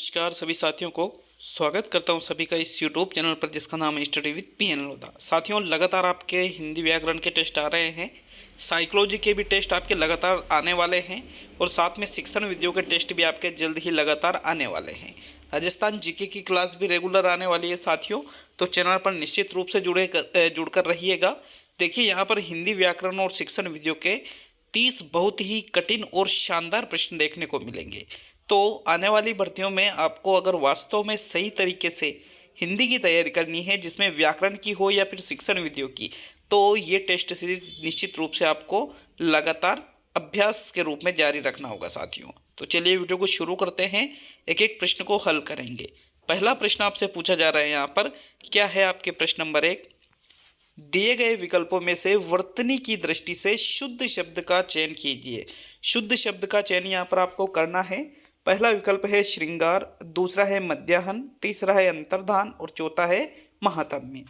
नमस्कार सभी साथियों को स्वागत करता हूं सभी का इस यूट्यूब चैनल पर जिसका नाम है स्टडी विद पीएन लोधा। साथियों, लगातार आपके हिंदी व्याकरण के टेस्ट आ रहे हैं, साइकोलॉजी के भी टेस्ट आपके लगातार आने वाले हैं और साथ में शिक्षण विधियों के टेस्ट भी आपके जल्द ही लगातार आने वाले हैं। राजस्थान जीके की क्लास भी रेगुलर आने वाली है साथियों, तो चैनल पर निश्चित रूप से जुड़कर रहिएगा। देखिए, यहाँ पर हिंदी व्याकरण और शिक्षण विधियों के 30 बहुत ही कठिन और शानदार प्रश्न देखने को मिलेंगे। तो आने वाली भर्तियों में आपको अगर वास्तव में सही तरीके से हिंदी की तैयारी करनी है, जिसमें व्याकरण की हो या फिर शिक्षण विधियों की, तो ये टेस्ट सीरीज निश्चित रूप से आपको लगातार अभ्यास के रूप में जारी रखना होगा साथियों। तो चलिए वीडियो को शुरू करते हैं, एक एक प्रश्न को हल करेंगे। पहला प्रश्न आपसे पूछा जा रहा है यहाँ पर, क्या है आपके प्रश्न नंबर 1, दिए गए विकल्पों में से वर्तनी की दृष्टि से शुद्ध शब्द का चयन कीजिए। शुद्ध शब्द का चयन यहाँ पर आपको करना है। पहला विकल्प है श्रृंगार, दूसरा है मध्याह्न, तीसरा है अंतर्धान और चौथा है महात्म्य।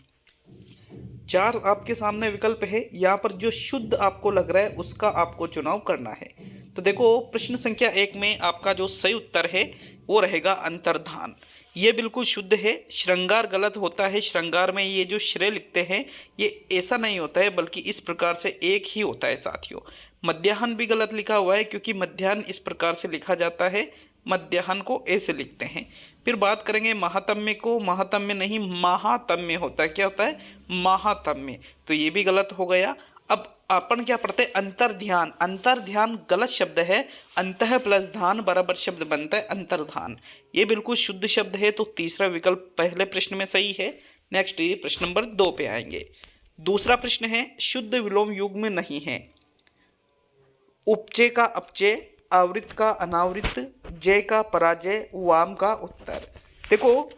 4 आपके सामने विकल्प है, यहाँ पर जो शुद्ध आपको लग रहा है उसका आपको चुनाव करना है। तो देखो, प्रश्न संख्या 1 में आपका जो सही उत्तर है वो रहेगा अंतर्धान। ये बिल्कुल शुद्ध है। श्रृंगार गलत होता है। श्रृंगार में ये जो श्रेय लिखते हैं ये ऐसा नहीं होता है, बल्कि इस प्रकार से एक ही होता है साथियों। मध्याह्न भी गलत लिखा हुआ है, क्योंकि मध्याह्न इस प्रकार से लिखा जाता है, मध्याह्न को ऐसे लिखते हैं। फिर बात करेंगे महात्म्य को, महात्म्य नहीं महात्म्य होता है। क्या होता है? महात्म्य। तो ये भी गलत हो गया। अब अपन क्या पढ़ते हैं? अंतर्ध्यान। अंतर्ध्यान गलत शब्द है, अंतः प्लस ध्यान बराबर शब्द बनता है अंतर्धान। ये बिल्कुल शुद्ध शब्द है, तो तीसरा विकल्प पहले प्रश्न में सही है। नेक्स्ट ये प्रश्न नंबर 2 पे आएंगे। दूसरा प्रश्न है, शुद्ध विलोम युग में नहीं है। उपचय का अपचय, आवृत का अनावृत, जय का पराजय, वाम का उत्तर। देखो,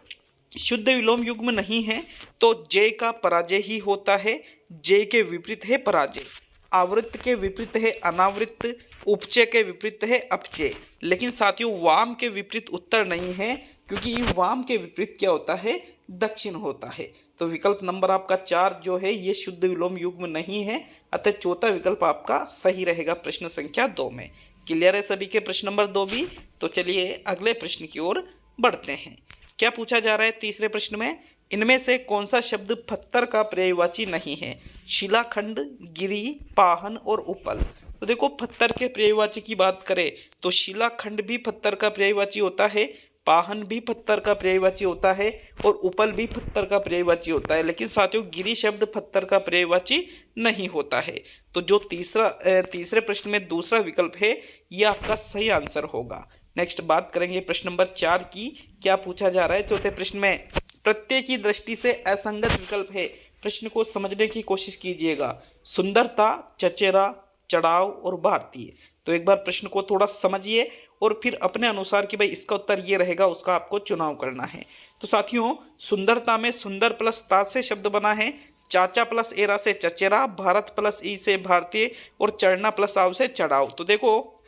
शुद्ध विलोम युग में नहीं है तो जय का पराजय ही होता है। जय के विपरीत है पराजय, आवृत के विपरीत है अनावृत, उपचय के विपरीत है अपचय। लेकिन साथियों, वाम के विपरीत उत्तर नहीं है, क्योंकि वाम के विपरीत क्या होता है? दक्षिण होता है। तो विकल्प नंबर आपका 4 जो है ये शुद्ध विलोम युग में नहीं है, अतः चौथा विकल्प आपका सही रहेगा प्रश्न संख्या 2 में। क्लियर है सभी के प्रश्न नंबर 2 भी? तो चलिए अगले प्रश्न की ओर बढ़ते हैं। क्या पूछा जा रहा है तीसरे प्रश्न में? इनमें से कौन सा शब्द पत्थर का पर्यायवाची नहीं है? शिलाखंड, गिरी, पाहन और उपल। तो देखो, पत्थर के पर्यायवाची की बात करें तो शिलाखंड भी पत्थर का पर्यायवाची होता है, पाहन भी पत्थर का पर्यायवाची होता है और उपल भी पत्थर का पर्यायवाची होता है। लेकिन साथियों, गिरी शब्द पत्थर का पर्यायवाची नहीं होता है। तो जो तीसरे प्रश्न में दूसरा विकल्प है ये आपका सही आंसर होगा। नेक्स्ट बात करेंगे प्रश्न नंबर 4 की। क्या पूछा जा रहा है चौथे प्रश्न में? प्रत्यय की दृष्टि से असंगत विकल्प है। प्रश्न को समझने की कोशिश कीजिएगा। सुंदरता, चचेरा, चढ़ाव और भारतीय। तो एक बार प्रश्न को थोड़ा समझिए और फिर अपने अनुसार कि भाई इसका उत्तर ये रहेगा, उसका आपको चुनाव करना है। तो साथियों, सुंदरता में सुंदर प्लस ता से शब्द बना है, चाचा प्लस एरा से चचेरा, भारत प्लस ई से भारतीय और चढ़ना प्लस आव से चढ़ाव। तो देखो,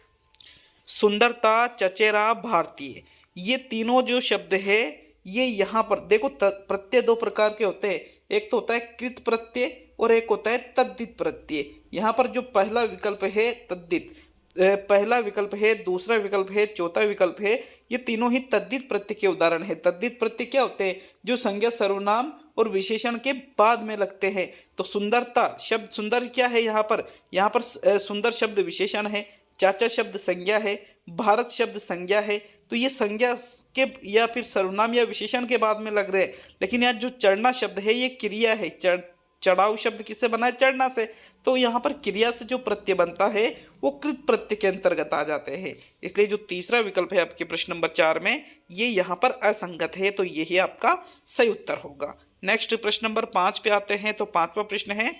सुंदरता, चचेरा, भारतीय, ये तीनों जो शब्द है ये यहाँ पर देखो, प्रत्यय 2 प्रकार के होते हैं। एक तो होता है कृत प्रत्यय और एक होता है तद्धित प्रत्यय। यहाँ पर जो पहला विकल्प है तद्धित, पहला विकल्प है, दूसरा विकल्प है, चौथा विकल्प है, ये तीनों ही तद्धित प्रत्यय के उदाहरण है। तद्धित प्रत्यय क्या होते हैं? जो संज्ञा, सर्वनाम और विशेषण के बाद में लगते हैं। तो सुंदरता शब्द, सुंदर क्या है यहाँ पर? यहाँ पर सुंदर शब्द विशेषण है, चाचा शब्द संज्ञा है, भारत शब्द संज्ञा है। तो ये संज्ञा के या फिर सर्वनाम या विशेषण के बाद में लग रहे हैं। लेकिन यहाँ जो चढ़ना शब्द है ये क्रिया है। चढ़ाऊ शब्द किससे बना है? चढ़ना से। तो यहाँ पर क्रिया से जो प्रत्यय बनता है वो कृत प्रत्यय के अंतर्गत आ जाते हैं। इसलिए जो तीसरा विकल्प है आपके प्रश्न नंबर 4 में ये यहाँ पर असंगत है, तो यही आपका सही उत्तर होगा। नेक्स्ट प्रश्न नंबर 5 पे आते हैं। तो 5वां प्रश्न है,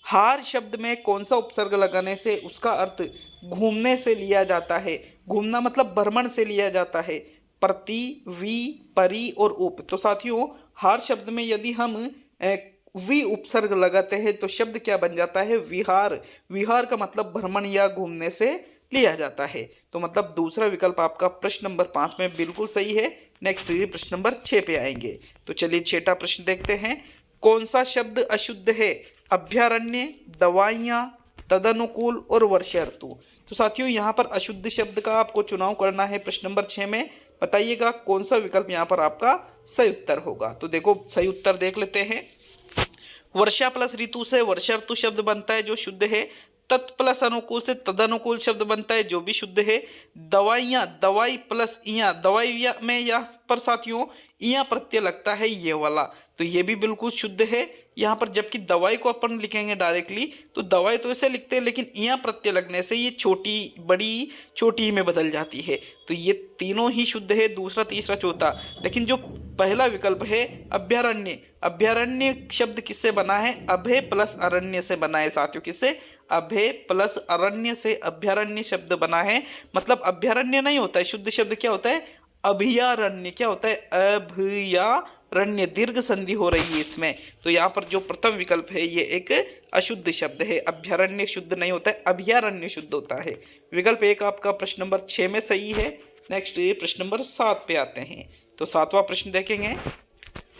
हार शब्द में कौन सा उपसर्ग लगाने से उसका अर्थ घूमने से लिया जाता है? घूमना मतलब भ्रमण से लिया जाता है। प्रति, वी, परि और उप। तो साथियों, हार शब्द में यदि हम वी उपसर्ग लगाते हैं तो शब्द क्या बन जाता है? विहार। विहार का मतलब भ्रमण या घूमने से लिया जाता है। तो मतलब दूसरा विकल्प आपका प्रश्न नंबर 5 में बिल्कुल सही है। नेक्स्ट प्रश्न नंबर 6 पे आएंगे। तो चलिए छठा प्रश्न देखते हैं। कौन सा शब्द अशुद्ध है? अभ्यारण्य, दवाइयाँ, तदनुकूल और वर्षा ऋतु। तो साथियों यहाँ पर अशुद्ध शब्द का आपको चुनाव करना है प्रश्न नंबर 6 में। बताइएगा कौन सा विकल्प यहाँ पर आपका सही उत्तर होगा। तो देखो सही उत्तर देख लेते हैं। वर्षा प्लस ऋतु से वर्षा ऋतु शब्द बनता है जो शुद्ध है। तत् प्लस अनुकूल से तदनुकूल शब्द बनता है जो भी शुद्ध है। दवाइयाँ, दवाई प्लस इया, दवाइयाँ में यहाँ पर साथियों इया प्रत्यय लगता है ये वाला, तो ये भी बिल्कुल शुद्ध है यहाँ पर। जबकि दवाई को अपन लिखेंगे डायरेक्टली तो दवाई तो ऐसे लिखते हैं, लेकिन इया प्रत्यय लगने से ये छोटी बड़ी छोटी में बदल जाती है। तो ये तीनों ही शुद्ध है, दूसरा तीसरा चौथा। लेकिन जो पहला विकल्प है अभ्यारण्य, अभ्यारण्य शब्द किससे बना है? अभय प्लस अरण्य से बना है साथियों। किससे? अभय प्लस अरण्य से अभ्यारण्य शब्द बना है। मतलब अभ्यारण्य नहीं होता है, शुद्ध शब्द क्या होता है? अभयारण्य। क्या होता है? अभयारण्य। दीर्घ संधि हो रही है इसमें। तो यहाँ पर जो प्रथम विकल्प है ये एक अशुद्ध शब्द है। अभ्यारण्य शुद्ध नहीं होता है, अभयारण्य शुद्ध होता है। विकल्प एक आपका प्रश्न नंबर 6 में सही है। नेक्स्ट प्रश्न नंबर 7 पे आते हैं। तो 7वां प्रश्न देखेंगे।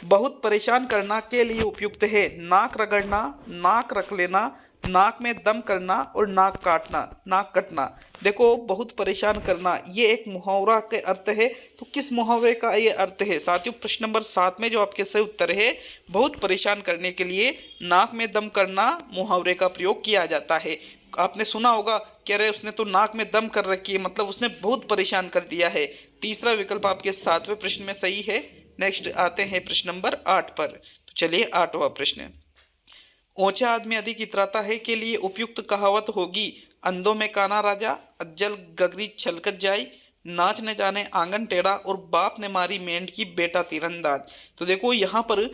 बहुत परेशान करना के लिए उपयुक्त है नाक रगड़ना, नाक रख लेना, नाक में दम करना और नाक काटना, नाक कटना। देखो बहुत परेशान करना ये एक मुहावरा के अर्थ है। तो किस मुहावरे का ये अर्थ है साथियों? प्रश्न नंबर 7 में जो आपके सही उत्तर है, बहुत परेशान करने के लिए नाक में दम करना मुहावरे का प्रयोग किया जाता है। आपने सुना होगा कह रहे उसने तो नाक में दम कर रखी है, मतलब उसने बहुत परेशान कर दिया है। तीसरा विकल्प आपके 7वें प्रश्न में सही है। नेक्स्ट आते हैं प्रश्न नंबर 8 पर। तो चलिए 8वां प्रश्न। ऊंचा आदमी अधिक इतराता है के लिए उपयुक्त कहावत होगी अंधों में काना राजा, अज्जल गगरी छलकत जाई, नाच न जाने आंगन टेढ़ा और बाप ने मारी मेंढकी बेटा तीरंदाज। तो देखो यहाँ पर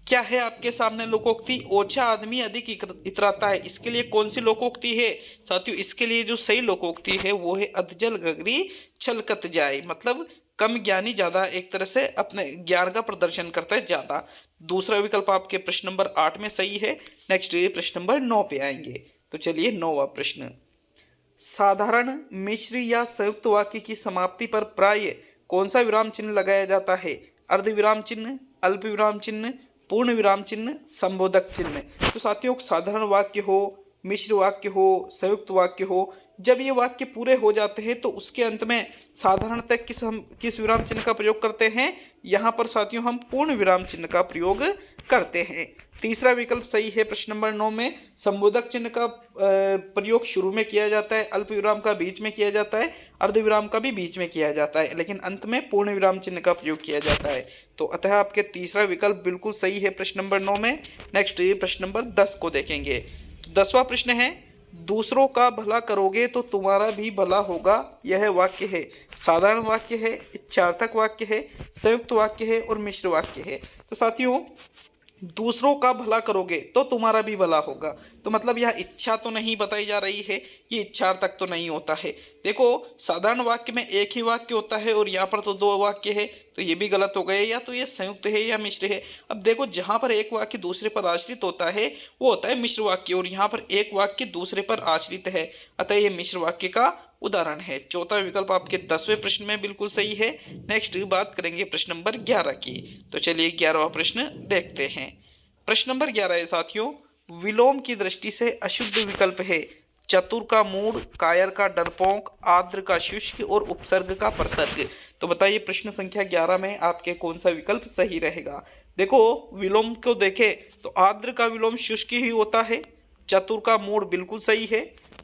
क्या है आपके सामने लोकोक्ति? ओछा आदमी अधिक इतराता है। इसके लिए कौन सी लोकोक्ति है साथियों? इसके लिए जो सही लोकोक्ति है वो है अधजल गगरी छलकत जाए। मतलब कम ज्ञानी ज्यादा एक तरह से अपने ज्ञान का प्रदर्शन करता है ज्यादा। दूसरा विकल्प आपके प्रश्न नंबर 8 में सही है। नेक्स्ट प्रश्न नंबर 9 पे आएंगे। तो चलिए 9वां प्रश्न। साधारण मिश्र या संयुक्त वाक्य की समाप्ति पर प्राय कौन सा विराम चिन्ह लगाया जाता है? अर्ध विराम चिन्ह, अल्प विराम चिन्ह, पूर्ण विराम चिन्ह, संबोधक चिन्ह। तो साथियों साधारण वाक्य हो, मिश्र वाक्य हो, संयुक्त वाक्य हो, जब ये वाक्य पूरे हो जाते हैं तो उसके अंत में साधारणतः किस विराम चिन्ह का प्रयोग करते हैं? यहाँ पर साथियों हम पूर्ण विराम चिन्ह का प्रयोग करते हैं। तीसरा विकल्प सही है प्रश्न नंबर 9 में। संबोधक चिन्ह का प्रयोग शुरू में किया जाता है, अल्प विराम का बीच में किया जाता है, अर्ध विराम का भी बीच में किया जाता है, लेकिन अंत में पूर्ण विराम चिन्ह का प्रयोग किया जाता है। तो अतः आपके तीसरा विकल्प बिल्कुल सही है प्रश्न नंबर 9 में। नेक्स्ट प्रश्न नंबर 10 को देखेंगे। तो 10वां प्रश्न है। दूसरों का भला करोगे तो तुम्हारा भी भला होगा। यह वाक्य है साधारण वाक्य है, इच्छार्थक वाक्य है, संयुक्त वाक्य है और मिश्र वाक्य है। तो साथियों दूसरों का भला करोगे तो तुम्हारा भी भला होगा। तो मतलब यह इच्छा तो नहीं बताई जा रही है, ये इच्छार्थक तो नहीं होता है। देखो साधारण वाक्य में एक ही वाक्य होता है और यहाँ पर तो 2 वाक्य है, तो ये भी गलत हो गए। या तो ये संयुक्त है या मिश्र है। अब देखो जहाँ पर एक वाक्य दूसरे पर आश्रित होता है वो होता है मिश्र वाक्य, और यहाँ पर एक वाक्य दूसरे पर आश्रित है, अतः ये मिश्र वाक्य का उदाहरण है। चौथा विकल्प आपके 10वें प्रश्न में बिल्कुल सही है। नेक्स्ट बात करेंगे प्रश्न नंबर 11 की। तो चलिए 11वां प्रश्न देखते हैं। प्रश्न नंबर 11 है साथियों। विलोम की दृष्टि से अशुद्ध विकल्प है चतुर का मूढ़, कायर का डरपोक, आर्द्र का शुष्क और उपसर्ग का प्रसर्ग। तो बताइए प्रश्न संख्या 11 में आपके कौन सा विकल्प सही रहेगा? देखो विलोम को देखें तो आर्द्र का विलोम शुष्क ही होता है, चतुर का मूढ़ बिल्कुल सही है,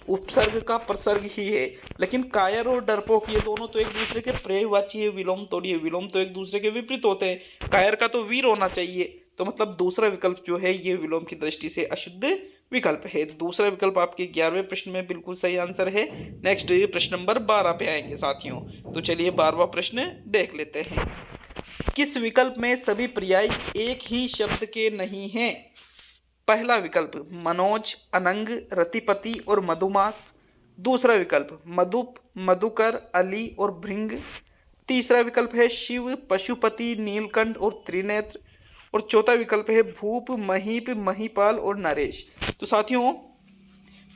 उपसर्ग का प्रसर्ग ही है। लेकिन कायर और डरपोक ये दोनों तो एक दूसरे के पर्यायवाची है, विलोम थोड़ी है। विलोम तो एक दूसरे के विपरीत होते हैं। कायर का तो वीर होना चाहिए। तो मतलब दूसरा विकल्प जो है ये विलोम की दृष्टि से अशुद्ध विकल्प है। दूसरा विकल्प आपके 11वें प्रश्न में बिल्कुल सही आंसर है। नेक्स्ट प्रश्न नंबर 12 पे आएंगे साथियों। तो चलिए 12वां प्रश्न देख लेते हैं। किस विकल्प में सभी पर्याय एक ही शब्द के नहीं हैं? पहला विकल्प मनोज, अनंग, रतिपति और मधुमास। दूसरा विकल्प मधुप, मधुकर, अली और भृंग। तीसरा विकल्प है शिव, पशुपति, नीलकंठ और त्रिनेत्र। और चौथा विकल्प है भूप, महीप, महीपाल और नरेश। तो साथियों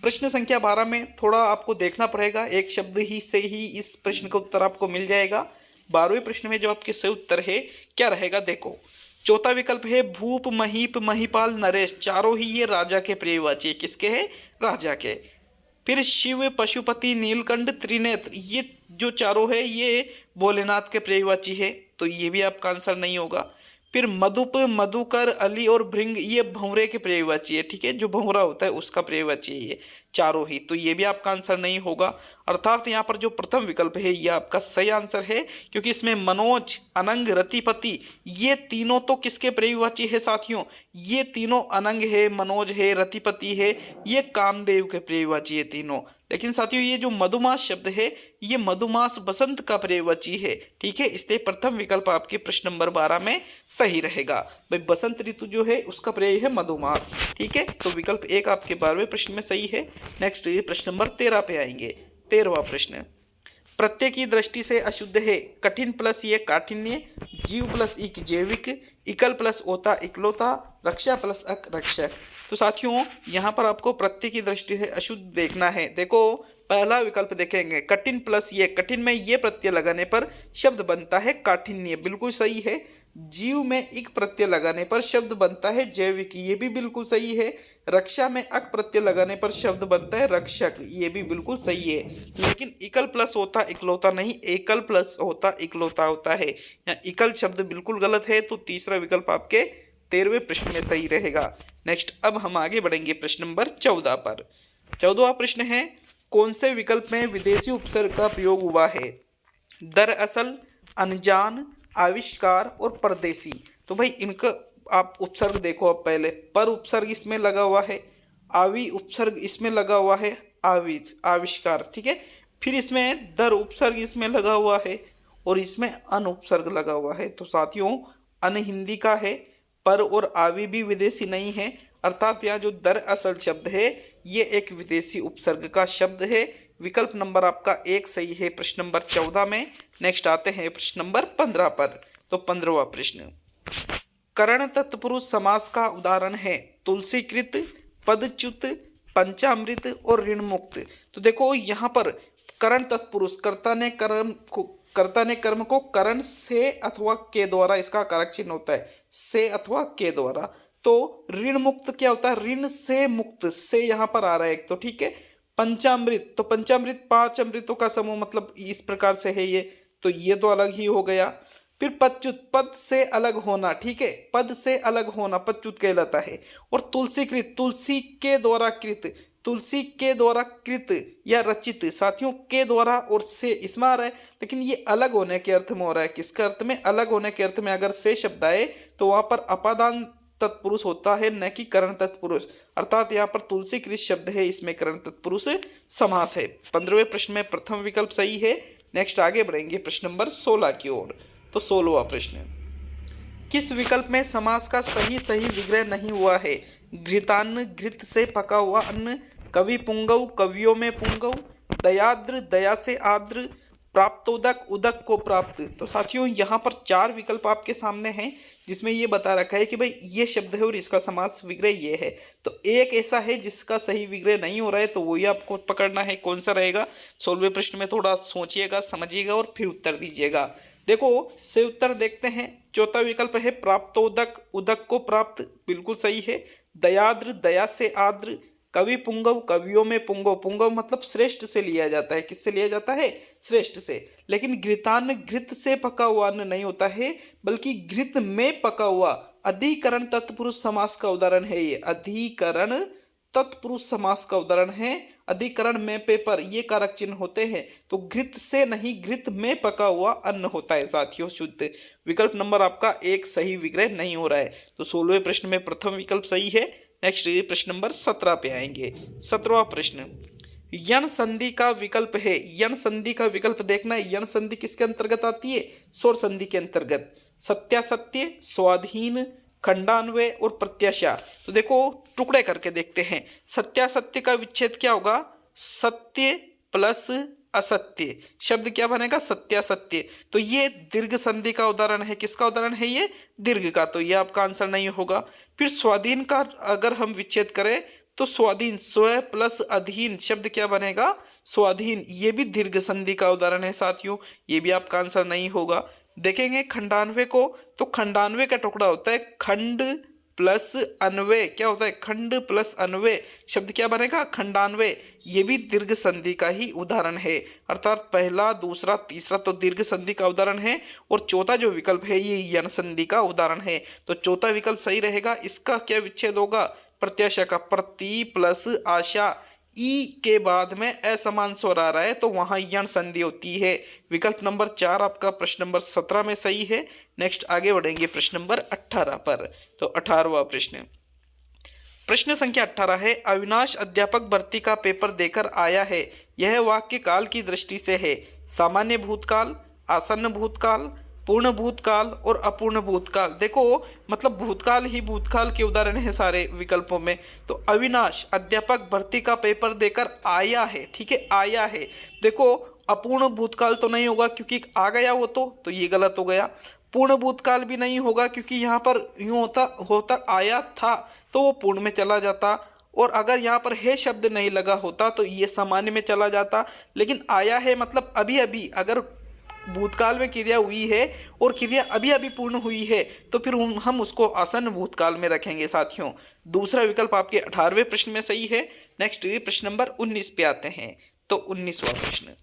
प्रश्न संख्या 12 में थोड़ा आपको देखना पड़ेगा, एक शब्द ही से ही इस प्रश्न का उत्तर आपको मिल जाएगा। 12वें प्रश्न में जो आपके सही उत्तर है क्या रहेगा देखो। चौथा विकल्प है भूप, महीप, महीपाल, नरेश, चारों ही ये राजा के पर्यायवाची है। किसके है? राजा के। फिर शिव, पशुपति, नीलकंठ, त्रिनेत्र, ये जो चारों है ये भोलेनाथ के पर्यायवाची है, तो ये भी आपका आंसर नहीं होगा। फिर मधुप, मधुकर, अली और भृंग, ये भंवरे के पर्यायवाची है। ठीक है, जो भंवरा होता है उसका पर्यायवाची है ये चारों ही, तो ये भी आपका आंसर नहीं होगा। अर्थात यहाँ पर जो प्रथम विकल्प है ये आपका सही आंसर है, क्योंकि इसमें मनोज, अनंग, रतिपति, ये तीनों तो किसके पर्यायवाची है साथियों? ये तीनों अनंग है, मनोज है, रतिपति है, ये कामदेव के पर्यायवाची है तीनों। लेकिन साथियों ये जो मधुमास शब्द है ये मधुमास बसंत का पर्यायवाची है। ठीक है, इसलिए प्रथम विकल्प आपके प्रश्न नंबर 12 में सही रहेगा। भाई बसंत ऋतु जो है उसका पर्याय है मधुमास। ठीक है, तो विकल्प 1 आपके 12वें प्रश्न में सही है। नेक्स्ट प्रश्न नंबर 13 पे आएंगे। 13वां प्रश्न, प्रत्यय की दृष्टि से अशुद्ध है। कठिन प्लस ये काठिन्य, जीव प्लस इक जैविक, इकल प्लस ओता इकलौता, रक्षा प्लस अक रक्षक। तो साथियों यहाँ पर आपको प्रत्यय की दृष्टि से अशुद्ध देखना है। देखो पहला विकल्प देखेंगे, कठिन प्लस ये, कठिन में ये प्रत्यय लगाने पर शब्द बनता है काठिन्य, बिल्कुल सही है। जीव में इक प्रत्यय लगाने पर शब्द बनता है जैविक, ये भी बिल्कुल सही है। रक्षा में अक प्रत्यय लगाने पर शब्द बनता है रक्षक, ये भी बिल्कुल सही है। लेकिन इकल प्लस होता इकलौता नहीं, एकल प्लस होता इकलौता होता है। यहाँ इकल शब्द बिल्कुल गलत है, तो तीसरा विकल्प आपके 13वें प्रश्न में सही रहेगा। नेक्स्ट अब हम आगे बढ़ेंगे प्रश्न नंबर 14 पर। 14वां प्रश्न है, कौन से विकल्प में विदेशी उपसर्ग का प्रयोग हुआ है? दरअसल, अनजान, आविष्कार और परदेसी। तो भाई इनका आप उपसर्ग देखो। अब पहले पर उपसर्ग इसमें लगा हुआ है, आवी उपसर्ग इसमें लगा हुआ है, आविष्कार। ठीक है, फिर इसमें दर उपसर्ग इसमें लगा हुआ है और इसमें अन उपसर्ग लगा हुआ है। तो साथियों अन हिंदी का है, पर और आवी भी विदेशी नहीं है। अर्थात यहाँ जो दरअसल शब्द है ये एक विदेशी उपसर्ग का शब्द है। विकल्प नंबर आपका 1 सही है प्रश्न नंबर 14 में। नेक्स्ट आते हैं प्रश्न नंबर 15 पर। तो 15वां प्रश्न, करण तत्पुरुष समास का उदाहरण है तुलसीकृत, पदच्युत, पंचामृत और ऋणमुक्त। तो देखो यहाँ पर करण तत्पुरुष, कर्ता ने कर्म को करण से अथवा के द्वारा, इसका कारक चिन्ह होता है से अथवा के द्वारा। तो ऋण मुक्त क्या होता है? ऋण से मुक्त, से यहाँ पर आ रहा है एक तो। ठीक है, पंचामृत, तो पंचामृत 5 अमृतों का समूह, मतलब इस प्रकार से है ये, तो ये तो अलग ही हो गया। फिर पदच्युत, पद से अलग होना। ठीक है, पद से अलग होना पदच्युत कहलाता है। और तुलसीकृत, तुलसी के द्वारा कृत, तुलसी के द्वारा कृत या रचित। साथियों के द्वारा और से इसमें आ रहा है, लेकिन ये अलग होने के अर्थ में हो रहा है। किसके अर्थ में? अलग होने के अर्थ में अगर से शब्द आए तो वहां पर अपादान तत्पुरुष होता है, न कि करण तत्पुरुष। अर्थात यहाँ पर तुलसी कृत शब्द है, इसमें करण तत्पुरुष समास है। 15वें प्रश्न में प्रथम विकल्प सही है। नेक्स्ट आगे बढ़ेंगे प्रश्न नंबर 16 की ओर। तो 16वां प्रश्न, किस विकल्प में समास का सही विग्रह नहीं हुआ है? घृतान्न, घृत से पका हुआ अन्न, कवि पुंगव, कवियों में पुंगव, दयाद्र, दया से आद्र, प्राप्तोदक, उदक को प्राप्त। तो साथियों यहाँ पर 4 विकल्प आपके सामने हैं, जिसमें ये बता रखा है कि भाई ये शब्द है और इसका समास विग्रह ये है। तो एक ऐसा है जिसका सही विग्रह नहीं हो रहा है, तो वही आपको पकड़ना है। कौन सा रहेगा? 16वें प्रश्न में थोड़ा सोचिएगा, समझिएगा और फिर उत्तर दीजिएगा। देखो से उत्तर देखते हैं। चौथा विकल्प है प्राप्तोदक, उदक को प्राप्त, बिल्कुल सही है। दयाद्र, दया से आद्र, कवि पुंगव, कवियों में पुंगव, पुंगव मतलब श्रेष्ठ से लिया जाता है। किससे लिया जाता है? श्रेष्ठ से। लेकिन घृतान्न, घृत से पका हुआ अन्न नहीं होता है, बल्कि घृत में पका हुआ। अधिकरण तत्पुरुष समास का उदाहरण है ये, अधिकरण तत्पुरुष समास का उदाहरण है। अधिकरण में पेपर, ये कारक चिन्ह होते हैं, तो घृत से नहीं घृत में पका हुआ अन्न होता है साथियों शुद्ध। विकल्प नंबर आपका 1 सही विग्रह नहीं हो रहा है। तो 16वें प्रश्न में प्रथम विकल्प सही है। नेक्स्ट प्रश्न नंबर 17 पे आएंगे। 17वां प्रश्न, यण संधि का विकल्प है। यण संधि का विकल्प देखना है। यण संधि किसके अंतर्गत आती है? स्वर संधि के अंतर्गत। सत्यासत्य, स्वाधीन, खंडान्वय और प्रत्याशा। तो देखो टुकड़े करके देखते हैं। सत्यासत्य का विच्छेद क्या होगा? सत्य प्लस असत्य, शब्द क्या बनेगा? सत्यासत्य। तो ये दीर्घ संधि का उदाहरण है। किसका उदाहरण है ये? दीर्घ का, तो ये आपका आंसर नहीं होगा। फिर स्वाधीन का अगर हम विच्छेद करें तो स्वाधीन, स्व प्लस अधीन, शब्द क्या बनेगा? स्वाधीन। ये भी दीर्घ संधि का उदाहरण है साथियों, ये भी आपका आंसर नहीं होगा। देखेंगे खंडानवे को, तो खंडानवे का टुकड़ा होता है खंड प्लस अन्वय, क्या होता है खंड प्लस अन्वय, शब्द क्या बनेगा खंडान्वय। ये भी दीर्घ संधि का ही उदाहरण है, अर्थात पहला दूसरा तीसरा तो दीर्घ संधि का उदाहरण है, और चौथा जो विकल्प है ये यण संधि का उदाहरण है। तो चौथा विकल्प सही रहेगा। इसका क्या विच्छेद होगा, प्रत्याशा का, प्रति प्लस आशा, ई के बाद में असमान स्वर आ रहा है तो वहां यण संधि होती है। विकल्प नंबर 4 आपका प्रश्न नंबर 17 में सही है। नेक्स्ट आगे बढ़ेंगे प्रश्न नंबर 18 पर। तो 18वां प्रश्न, प्रश्न संख्या 18 है, अविनाश अध्यापक भर्ती का पेपर देकर आया है, यह वाक्य काल की दृष्टि से है। सामान्य भूतकाल, आसन्न भूतकाल, पूर्ण भूतकाल और अपूर्ण भूतकाल। देखो मतलब भूतकाल ही भूतकाल के उदाहरण है सारे विकल्पों में। तो अविनाश अध्यापक भर्ती का पेपर देकर आया है, ठीक है आया है। देखो अपूर्ण भूतकाल तो नहीं होगा क्योंकि आ गया वो तो ये गलत हो गया। पूर्ण भूतकाल भी नहीं होगा क्योंकि यहाँ पर यूं होता आया था तो वो पूर्ण में चला जाता, और अगर यहाँ पर है शब्द नहीं लगा होता तो ये सामान्य में चला जाता। लेकिन आया है मतलब अभी अभी, अगर भूतकाल में क्रिया हुई है और क्रिया अभी अभी पूर्ण हुई है तो फिर हम उसको आसन्न भूतकाल में रखेंगे साथियों। दूसरा विकल्प आपके 18वें प्रश्न में सही है। नेक्स्ट प्रश्न नंबर 19 पे आते हैं। तो 19वां प्रश्न,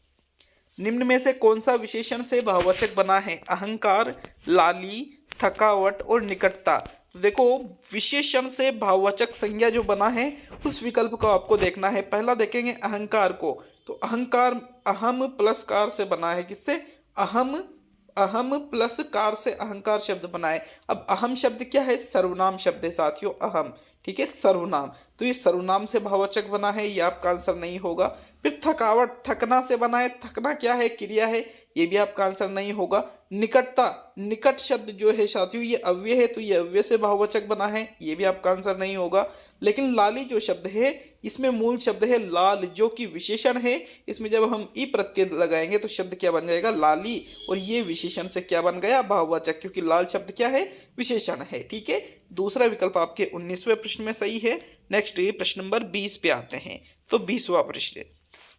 निम्न में से कौन सा विशेषण से भाववाचक बना है, अहंकार, लाली, थकावट और निकटता। तो देखो विशेषण से भाववाचक संज्ञा जो बना है उस विकल्प को आपको देखना है। पहला देखेंगे अहंकार को, तो अहंकार अहम प्लस कार से बना है, किससे अहम प्लस कार से अहंकार शब्द बना है। अब अहम शब्द क्या है, सर्वनाम शब्द है साथियों, अहम, ठीक है सर्वनाम, तो ये सर्वनाम से भाववाचक बना है, ये आपका आंसर नहीं होगा। फिर थकावट थकना से बना है, थकना क्या है क्रिया है, ये भी आपका आंसर नहीं होगा। निकटता, निकट शब्द जो है साथियों ये अव्यय है तो ये अव्यय से भाववाचक बना है, ये भी आपका आंसर नहीं होगा। लेकिन लाली जो शब्द है इसमें मूल शब्द है लाल जो कि विशेषण है, इसमें जब हम ई प्रत्यय लगाएंगे तो शब्द क्या बन जाएगा लाली, और ये विशेषण से क्या बन गया भाववाचक, क्योंकि लाल शब्द क्या है विशेषण है, ठीक है। दूसरा विकल्प आपके 19वें प्रश्न में सही है। नेक्स्ट प्रश्न नंबर 20 पे आते हैं। तो 20वां प्रश्न,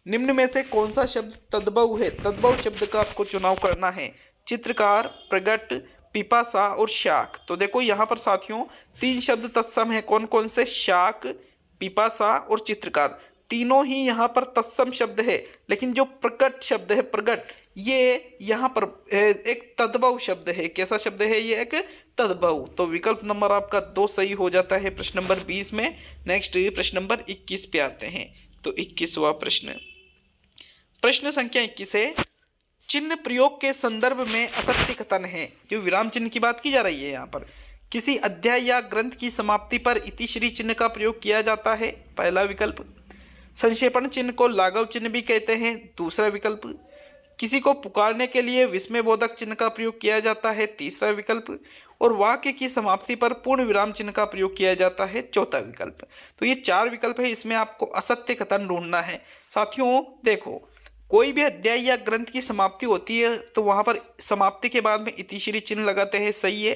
निम्न में से कौन सा शब्द तद्भव है, तद्भव शब्द का आपको चुनाव करना है, चित्रकार, प्रगट, पिपासा और शाक। तो देखो यहाँ पर साथियों 3 शब्द तत्सम है, कौन कौन से, शाक, पिपासा और चित्रकार, तीनों ही यहाँ पर तत्सम शब्द है। लेकिन जो प्रकट शब्द है प्रगट, ये यहाँ पर एक तद्भव शब्द है, कैसा शब्द है ये, एक तद्भव। तो विकल्प नंबर आपका 2 सही हो जाता है प्रश्न नंबर 20 में। नेक्स्ट प्रश्न नंबर 21 पे आते हैं। तो 21वां प्रश्न, प्रश्न संख्या 21 है, चिन्ह प्रयोग के संदर्भ में असत्य कथन है, जो विराम चिन्ह की बात की जा रही है यहाँ पर। किसी अध्याय या ग्रंथ की समाप्ति पर इतिश्री चिन्ह का प्रयोग किया जाता है, पहला विकल्प। संक्षेपण चिन्ह को लाघव चिन्ह भी कहते हैं, दूसरा विकल्प। किसी को पुकारने के लिए विस्मयबोधक चिन्ह का प्रयोग किया जाता है, तीसरा विकल्प। और वाक्य की समाप्ति पर पूर्ण विराम चिन्ह का प्रयोग किया जाता है, चौथा विकल्प। तो ये 4 विकल्प है, इसमें आपको असत्य कथन ढूंढना है साथियों। देखो कोई भी अध्याय या ग्रंथ की समाप्ति होती है तो वहां पर समाप्ति के बाद में इतिश्री चिन्ह लगाते हैं, सही है।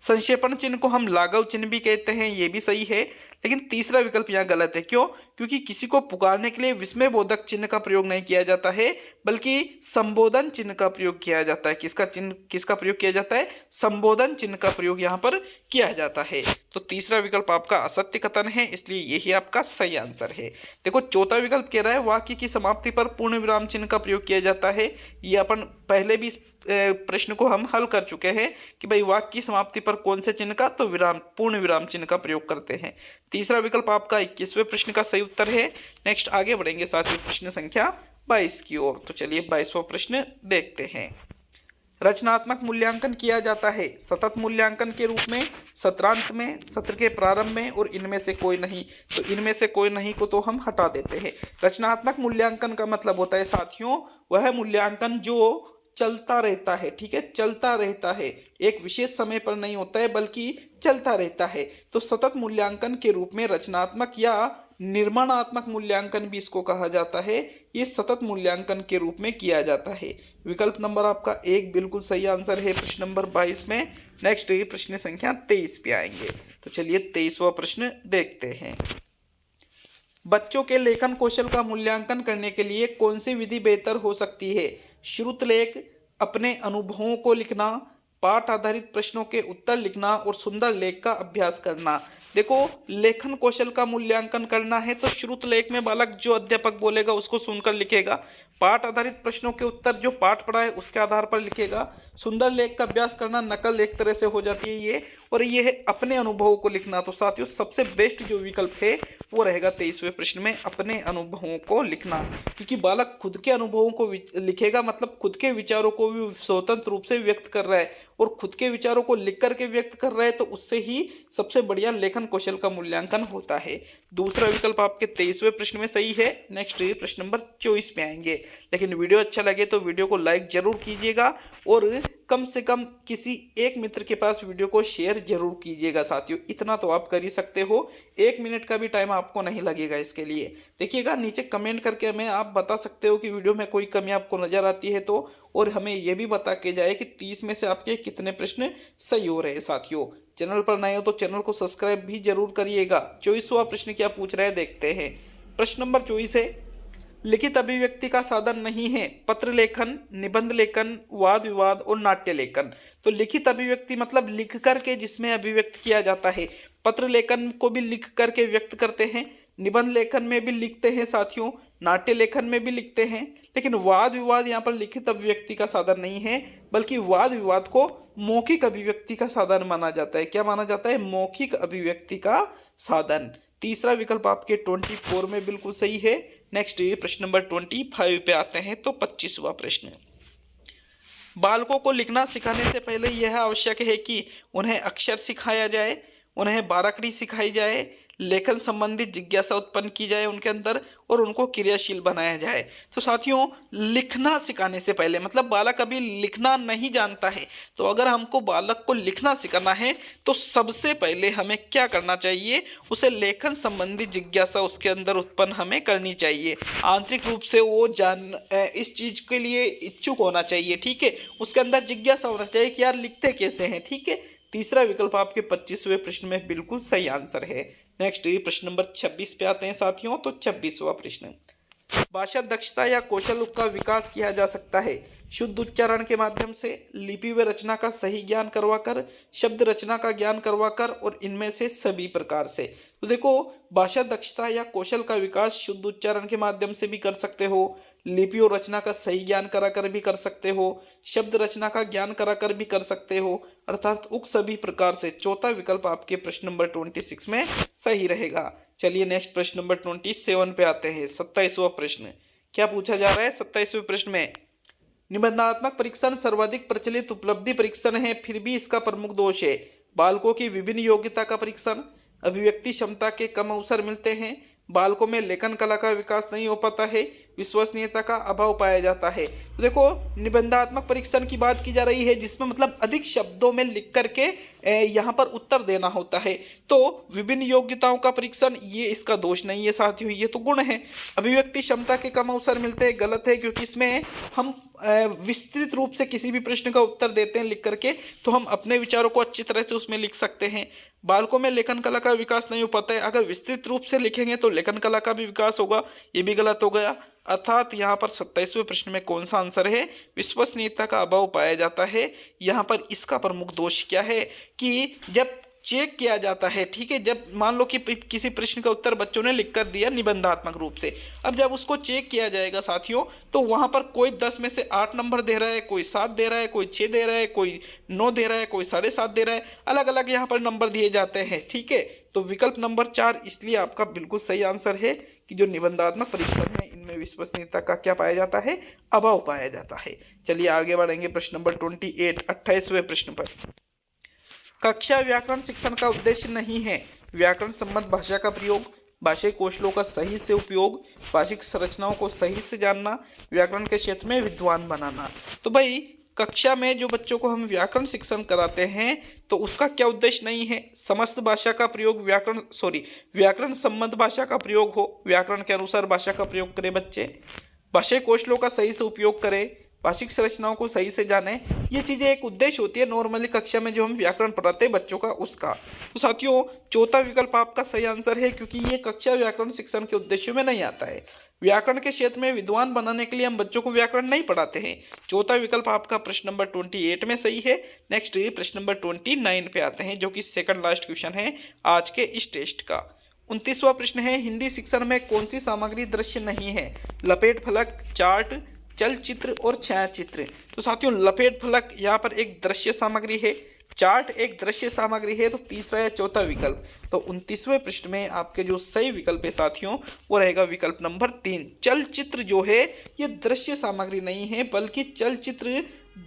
संक्षेपण चिन्ह को हम लाघव चिन्ह भी कहते हैं, ये भी सही है। लेकिन तीसरा विकल्प यहाँ गलत है, क्यों, क्योंकि किसी को पुकारने के लिए विस्मयबोधक चिन्ह का प्रयोग नहीं किया जाता है बल्कि संबोधन चिन्ह का प्रयोग किया जाता है। किसका प्रयोग किया जाता है, संबोधन चिन्ह का प्रयोग यहाँ पर किया जाता है। तो तीसरा विकल्प आपका असत्य कथन है, इसलिए यही आपका सही आंसर है। देखो चौथा विकल्प कह रहा है वाक्य की समाप्ति पर पूर्ण विराम चिन्ह का प्रयोग किया जाता है, ये अपन पहले भी इस प्रश्न को हम हल कर चुके हैं कि भाई वाक्य की समाप्ति पर कौन से चिन्ह का, तो पूर्ण विराम चिन्ह का प्रयोग करते हैं। तीसरा विकल्प आपका 21वें प्रश्न का सही उत्तर है। नेक्स्ट आगे बढ़ेंगे साथियों प्रश्न संख्या 22 की ओर। तो चलिए 22वां प्रश्न देखते हैं। रचनात्मक मूल्यांकन किया जाता है सतत मूल्यांकन के रूप में, सत्रांत में, सत्र के प्रारंभ में और इनमें से कोई नहीं। तो इनमें से कोई नहीं को तो हम हटा देते हैं। रचनात्मक मूल्यांकन का मतलब होता है साथियों वह मूल्यांकन जो चलता रहता है, ठीक है चलता रहता है, एक विशेष समय पर नहीं होता है बल्कि चलता रहता है। तो सतत मूल्यांकन के रूप में रचनात्मक या निर्माणात्मक मूल्यांकन भी इसको कहा जाता है, ये सतत मूल्यांकन के रूप में किया जाता है। विकल्प नंबर आपका 1 बिल्कुल सही आंसर है प्रश्न नंबर 22 में। नेक्स्ट प्रश्न संख्या 23 पे आएंगे। तो चलिए 23वां प्रश्न देखते हैं। बच्चों के लेखन कौशल का मूल्यांकन करने के लिए कौन सी विधि बेहतर हो सकती है, श्रुतलेख, अपने अनुभवों को लिखना, पाठ आधारित प्रश्नों के उत्तर लिखना और सुंदर लेख का अभ्यास करना। देखो, लेखन कौशल का मूल्यांकन करना है तो श्रुत लेख में बालक जो अध्यापक बोलेगा उसको सुनकर लिखेगा। पाठ आधारित प्रश्नों के उत्तर जो पाठ पढ़ा है उसके आधार पर लिखेगा। सुंदर लेख का अभ्यास करना, नकल एक तरह से हो जाती है ये, और ये है अपने अनुभवों को लिखना। तो साथियों, सबसे बेस्ट जो विकल्प है वो रहेगा 23वें प्रश्न में अपने अनुभवों को लिखना, क्योंकि बालक खुद के अनुभवों को लिखेगा, मतलब खुद के विचारों को भी स्वतंत्र रूप से व्यक्त कर रहा है और खुद के विचारों को लिख करके व्यक्त कर रहा है, तो उससे ही सबसे बढ़िया लेखन कौशल का मूल्यांकन होता है। दूसरा विकल्प आपके 23वें प्रश्न में सही है। नेक्स्ट प्रश्न नंबर 24 में आएंगे। लेकिन वीडियो अच्छा लगे तो वीडियो को लाइक जरूर कीजिएगा और कम से कम किसी एक मित्र के पास वीडियो को शेयर जरूर कीजिएगा। साथियों, इतना तो आप कर ही सकते हो, 1 मिनट का भी टाइम आपको नहीं लगेगा इसके लिए। देखिएगा, नीचे कमेंट करके हमें आप बता सकते हो कि वीडियो में कोई कमी आपको नजर आती है तो, और हमें यह भी बता के जाए कि 30 में से आपके कितने प्रश्न सही हो रहे हैं। साथियों, चैनल पर नए हो तो चैनल को सब्सक्राइब भी जरूर करिएगा। 24वां प्रश्न क्या पूछ रहे हैं देखते हैं। प्रश्न नंबर 24 है, लिखित अभिव्यक्ति का साधन नहीं है पत्र लेखन, निबंध लेखन, वाद विवाद और नाट्य लेखन। तो लिखित अभिव्यक्ति मतलब लिख करके जिसमें अभिव्यक्त किया जाता है। पत्र लेखन को भी लिख करके व्यक्त करते हैं, निबंध लेखन में भी लिखते हैं साथियों, नाट्य लेखन में भी लिखते हैं। लेकिन वाद विवाद यहाँ पर लिखित अभिव्यक्ति का साधन नहीं है, बल्कि वाद विवाद को मौखिक अभिव्यक्ति का साधन माना जाता है। क्या माना जाता है? मौखिक अभिव्यक्ति का साधन। तीसरा विकल्प आपके 24 में बिल्कुल सही है। नेक्स्ट प्रश्न नंबर 25 पे आते हैं। तो 25वां प्रश्न, बालकों को लिखना सिखाने से पहले यह आवश्यक है कि उन्हें अक्षर सिखाया जाए, उन्हें बाराखड़ी सिखाई जाए, लेखन संबंधित जिज्ञासा उत्पन्न की जाए उनके अंदर, और उनको क्रियाशील बनाया जाए। तो साथियों, लिखना सिखाने से पहले मतलब बालक अभी लिखना नहीं जानता है, तो अगर हमको बालक को लिखना सिखाना है तो सबसे पहले हमें क्या करना चाहिए? उसे लेखन संबंधी जिज्ञासा उसके अंदर उत्पन्न हमें करनी चाहिए। आंतरिक रूप से वो इस चीज के लिए इच्छुक होना चाहिए, ठीक है। उसके अंदर जिज्ञासा होना चाहिए कि यार लिखते कैसे हैं, ठीक है। तीसरा विकल्प आपके 25वें प्रश्न में बिल्कुल सही आंसर है। नेक्स्ट प्रश्न नंबर 26 पे आते हैं साथियों। तो 26वां प्रश्न, भाषा दक्षता या कौशल का विकास किया जा सकता है शुद्ध उच्चारण के माध्यम से, लिपि व रचना का सही ज्ञान करवाकर, शब्द रचना का ज्ञान करवाकर, और इनमें से सभी प्रकार से। तो देखो, भाषा दक्षता या कौशल का विकास शुद्ध उच्चारण के माध्यम से भी कर सकते हो, लिपि और रचना का सही ज्ञान कराकर भी कर सकते हो, शब्द रचना का ज्ञान कराकर भी कर सकते हो, अर्थात उक्त सभी प्रकार से। चौथा विकल्प आपके प्रश्न नंबर 26 में सही रहेगा। चलिए नेक्स्ट प्रश्न नंबर 27 पे आते हैं। 27वां प्रश्न क्या पूछा जा रहा है? 27वें प्रश्न में, निबंधात्मक परीक्षण सर्वाधिक प्रचलित उपलब्धि परीक्षण है, फिर भी इसका प्रमुख दोष है बालकों की विभिन्न योग्यता का परीक्षण, अभिव्यक्ति क्षमता के कम अवसर मिलते हैं, बालकों में लेखन कला का विकास नहीं हो पाता है, विश्वसनीयता का अभाव पाया जाता है। तो देखो, निबंधात्मक परीक्षण की बात की जा रही है जिसमें मतलब अधिक शब्दों में लिख करके यहाँ पर उत्तर देना होता है। तो विभिन्न योग्यताओं का परीक्षण, ये इसका दोष नहीं है साथियों, ये तो गुण है। अभिव्यक्ति क्षमता के कम अवसर मिलते हैं, गलत है, क्योंकि इसमें हम विस्तृत रूप से किसी भी प्रश्न का उत्तर देते हैं लिख करके, तो हम अपने विचारों को अच्छी तरह से उसमें लिख सकते हैं। बालकों में लेखन कला का विकास नहीं हो पाता है, अगर विस्तृत रूप से लिखेंगे तो लेखन कला का भी विकास होगा, ये भी गलत हो गया। अर्थात यहाँ पर 27वें प्रश्न में कौन सा आंसर है? विश्वसनीयता का अभाव पाया जाता है। यहाँ पर इसका प्रमुख दोष क्या है कि जब चेक किया जाता है, ठीक है, जब मान लो कि किसी प्रश्न का उत्तर बच्चों ने लिख कर दिया निबंधात्मक रूप से, अब जब उसको चेक किया जाएगा साथियों, तो वहां पर कोई 10 में से 8 नंबर दे रहा है, कोई 7 दे रहा है, कोई 6 दे रहा है, कोई 9 दे रहा है, कोई 7.5 दे रहा है, अलग अलग यहाँ पर नंबर दिए जाते हैं, ठीक है। तो विकल्प नंबर 4 इसलिए आपका बिल्कुल सही आंसर है कि जो निबंधात्मक परीक्षण है इनमें विश्वसनीयता का क्या पाया जाता है? अभाव पाया जाता है। चलिए आगे बढ़ेंगे प्रश्न नंबर 28, 28वें प्रश्न पर। कक्षा व्याकरण शिक्षण का उद्देश्य नहीं है व्याकरण संबंध भाषा का प्रयोग, भाषाई कौशलों का सही से उपयोग, भाषिक संरचनाओं को सही से जानना, व्याकरण के क्षेत्र में विद्वान बनाना। तो भाई, कक्षा में जो बच्चों को हम व्याकरण शिक्षण कराते हैं तो उसका क्या उद्देश्य नहीं है? समस्त भाषा का प्रयोग व्याकरण संबंध भाषा का प्रयोग हो, व्याकरण के अनुसार भाषा का प्रयोग करें बच्चे, भाषाई कौशलों का सही से उपयोग करें, भाषिक संरचनाओं को सही से जाने, ये चीज़ें एक उद्देश्य होती है नॉर्मली कक्षा में जो हम व्याकरण पढ़ाते हैं बच्चों का, उसका। तो साथियों चौथा विकल्प आपका सही आंसर है, क्योंकि ये कक्षा व्याकरण शिक्षण के उद्देश्यों में नहीं आता है। व्याकरण के क्षेत्र में विद्वान बनाने के लिए हम बच्चों को व्याकरण नहीं पढ़ाते हैं। चौथा विकल्प आपका प्रश्न नंबर 28 में सही है। नेक्स्ट प्रश्न नंबर 29 पे आते हैं, जो कि सेकंड लास्ट क्वेश्चन है आज के इस टेस्ट का। 29वां प्रश्न है, हिंदी शिक्षण में कौन सी सामग्री दृश्य नहीं है? लपेट फलक, चार्ट, चलचित्र और छायाचित्र। तो साथियों लपेट फलक यहाँ पर एक दृश्य सामग्री है, चार्ट एक दृश्य सामग्री है, तो तीसरा या चौथा विकल्प। तो 29वें प्रश्न में आपके जो सही विकल्प है साथियों वो रहेगा विकल्प नंबर 3। चलचित्र जो है ये दृश्य सामग्री नहीं है, बल्कि चलचित्र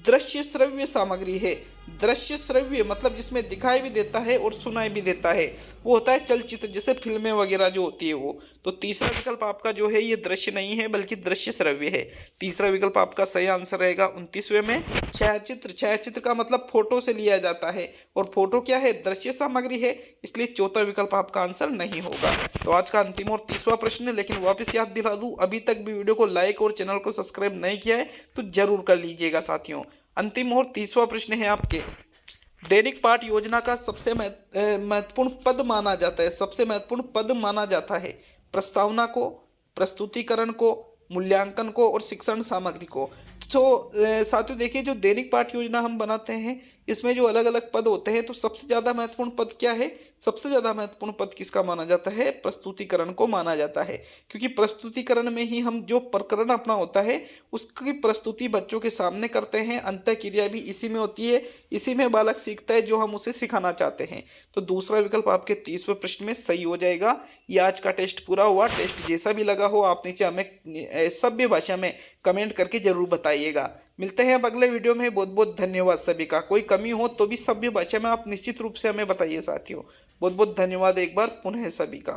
दृश्य श्रव्य सामग्री है। दृश्य श्रव्य मतलब जिसमें दिखाई भी देता है और सुनाई भी देता है, वो होता है चलचित्र, जैसे फिल्में वगैरह जो होती है वो। तो तीसरा विकल्प आपका जो है ये दृश्य नहीं है बल्कि दृश्य श्रव्य है। तीसरा विकल्प आपका सही आंसर रहेगा 29वें में। छायाचित्र, छायाचित्र का मतलब फोटो से लिया जाता है, और फोटो क्या है? दृश्य सामग्री है, इसलिए चौथा विकल्प आपका आंसर नहीं होगा। तो आज का अंतिम और तीसरा प्रश्न है, लेकिन वापस याद दिला दूं, अभी तक भी वीडियो को लाइक और चैनल को सब्सक्राइब नहीं किया है तो जरूर कर लीजिएगा साथियों। अंतिम और तीसरा प्रश्न है आपके, दैनिक पाठ योजना का सबसे महत्वपूर्ण पद माना जाता है, सबसे महत्वपूर्ण पद माना जाता है प्रस्तावना को, प्रस्तुतिकरण को, मूल्यांकन को और शिक्षण सामग्री को। तो साथियों देखिए, जो दैनिक पाठ योजना हम बनाते हैं इसमें जो अलग अलग पद होते हैं, तो सबसे ज़्यादा महत्वपूर्ण पद क्या है? सबसे ज़्यादा महत्वपूर्ण पद किसका माना जाता है? प्रस्तुतिकरण को माना जाता है, क्योंकि प्रस्तुतिकरण में ही हम जो प्रकरण अपना होता है उसकी प्रस्तुति बच्चों के सामने करते हैं। अंतःक्रिया भी इसी में होती है, इसी में बालक सीखता है जो हम उसे सिखाना चाहते हैं। तो दूसरा विकल्प आपके 30वें प्रश्न में सही हो जाएगा। ये आज का टेस्ट पूरा हुआ। टेस्ट जैसा भी लगा हो आप नीचे हमें सभ्य भाषा में कमेंट करके जरूर बताइएगा। मिलते हैं अब अगले वीडियो में। बहुत बहुत धन्यवाद सभी का। कोई कमी हो तो भी सभ्य भाषा में आप निश्चित रूप से हमें बताइए साथियों। बहुत बहुत धन्यवाद एक बार पुनः सभी का।